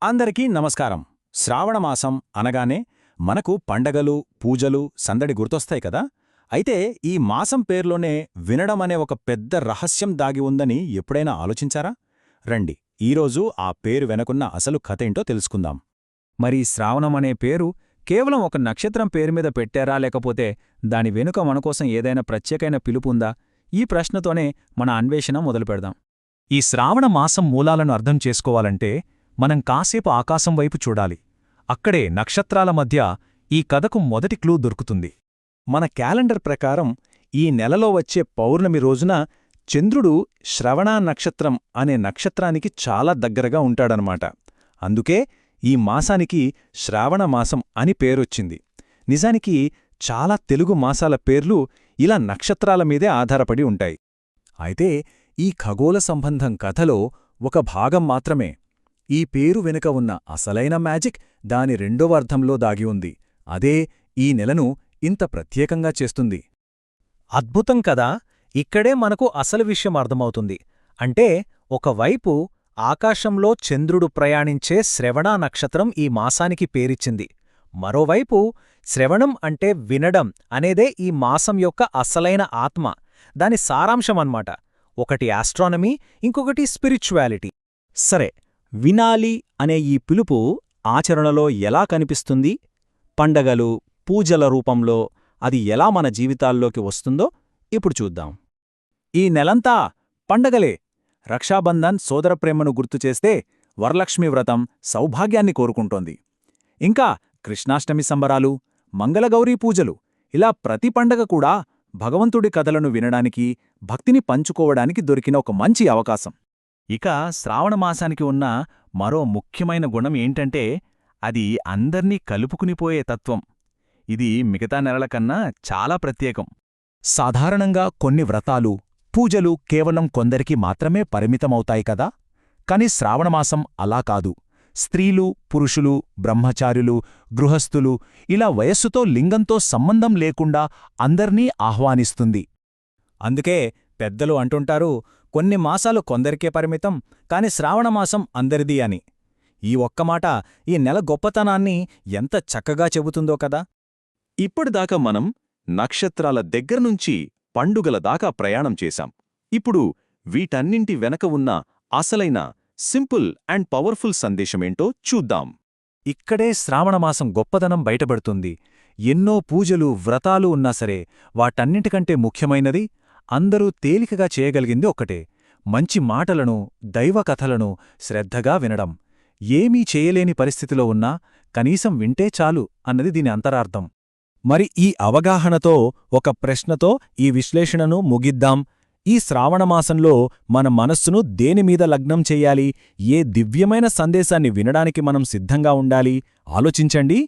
అందరికీ నమస్కారం. శ్రావణమాసం అనగానే మనకు పండగలు, పూజలు, సందడి గుర్తొస్తాయి కదా. అయితే ఈ మాసం పేర్లోనే వినడం అనే ఒక పెద్ద రహస్యం దాగి ఉందని ఎప్పుడైనా ఆలోచించారా? రండి, ఈరోజు ఆ పేరు వెనకున్న అసలు కథేంటో తెలుసుకుందాం. మరి శ్రావణం అనే పేరు కేవలం ఒక నక్షత్రం పేరు మీద పెట్టారా, లేకపోతే దాని వెనుక మనకోసం ఏదైనా ప్రత్యేకమైన పిలుపుందా? ఈ ప్రశ్నతోనే మన అన్వేషణ మొదలుపెడదాం. ఈ శ్రావణ మాసం మూలాలను అర్థం చేసుకోవాలంటే మనం కాసేపు ఆకాశం వైపు చూడాలి. అక్కడే నక్షత్రాల మధ్య ఈ కథకు మొదటి క్లూ దొరుకుతుంది. మన క్యాలెండర్ ప్రకారం ఈ నెలలో వచ్చే పౌర్ణమి రోజున చంద్రుడు శ్రవణ నక్షత్రం అనే నక్షత్రానికి చాలా దగ్గరగా ఉంటాడనమాట. అందుకే ఈ మాసానికి శ్రావణమాసం అని పేరొచ్చింది. నిజానికి చాలా తెలుగు మాసాల పేర్లు ఇలా నక్షత్రాల మీదే ఆధారపడి ఉంటాయి. అయితే ఈ ఖగోళ సంబంధం కథలో ఒక భాగం మాత్రమే. ఈ పేరు వెనుక ఉన్న అసలైన మ్యాజిక్ దాని రెండవ అర్థంలో దాగి ఉంది. అదే ఈ నెలను ఇంత ప్రత్యేకంగా చేస్తుంది. అద్భుతం కదా! ఇక్కడే మనకు అసలు విషయం అర్థమవుతుంది. అంటే ఒకవైపు ఆకాశంలో చంద్రుడు ప్రయాణించే శ్రవణ నక్షత్రం ఈ మాసానికి పేరిచ్చింది. మరోవైపు శ్రవణం అంటే వినడం అనేదే ఈ మాసం యొక్క అసలైన ఆత్మ, దాని సారాంశమన్మాట. ఒకటి ఆస్ట్రానమీ, ఇంకొకటి స్పిరిచువాలిటీ. సరే, వినాలి అనే ఈ పిలుపు ఆచరణలో ఎలా కనిపిస్తుంది? పండగలు, పూజల రూపంలో అది ఎలా మన జీవితాల్లోకి వస్తుందో ఇప్పుడు చూద్దాం. ఈ నెలంతా పండగలే. రక్షాబంధన్ సోదరప్రేమను గుర్తుచేస్తే వరలక్ష్మి వ్రతం సౌభాగ్యాన్ని కోరుకుంటోంది. ఇంకా కృష్ణాష్టమి సంబరాలు, మంగళగౌరీ పూజలు, ఇలా ప్రతి పండగ కూడా భగవంతుడి కథలను వినడానికి, భక్తిని పంచుకోవడానికి దొరికిన ఒక మంచి అవకాశం. ఇక శ్రావణమాసానికి ఉన్న మరో ముఖ్యమైన గుణం ఏంటంటే అది అందర్నీ కలుపుకునిపోయే తత్వం. ఇది మిగతా నెలల కన్నా చాలా ప్రత్యేకం. సాధారణంగా కొన్ని వ్రతాలు, పూజలు కేవలం కొందరికి మాత్రమే పరిమితమవుతాయి కదా. కాని శ్రావణమాసం అలా కాదు. స్త్రీలు, పురుషులు, బ్రహ్మచారులు, గృహస్థులు, ఇలా వయస్సుతో, లింగంతో సంబంధం లేకుండా అందర్నీ ఆహ్వానిస్తుంది. అందుకే పెద్దలు అంటుంటారు, కొన్ని మాసాలు కొందరికే పరిమితం, కాని శ్రావణమాసం అందరిదీ అని. ఈ ఒక్క మాట ఈ నెల గొప్పతనాన్ని ఎంత చక్కగా చెబుతుందో కదా. ఇప్పటిదాకా మనం నక్షత్రాల దగ్గర్నుంచి పండుగల దాకా ప్రయాణం చేశాం. ఇప్పుడు వీటన్నింటి వెనక ఉన్న అసలైన సింపుల్ అండ్ పవర్ఫుల్ సందేశమేంటో చూద్దాం. ఇక్కడే శ్రావణమాసం గొప్పదనం బయటపడుతుంది. ఎన్నో పూజలు, వ్రతాలు ఉన్నా సరే వాటన్నింటికంటే ముఖ్యమైనది, అందరూ తేలికగా చేయగలిగింది ఒక్కటే: మంచి మాటలను, దైవకథలను శ్రద్ధగా వినడం. ఏమీ చేయలేని పరిస్థితిలో ఉన్నా కనీసం వింటే చాలు అన్నది దీని అంతరార్థం. మరి ఈ అవగాహనతో ఒక ప్రశ్నతో ఈ విశ్లేషణను ముగిద్దాం. ఈ శ్రావణమాసంలో మన మనస్సును దేనిమీద లగ్నం చెయ్యాలి? ఏ దివ్యమైన సందేశాన్ని వినడానికి మనం సిద్ధంగా ఉండాలి? ఆలోచించండి.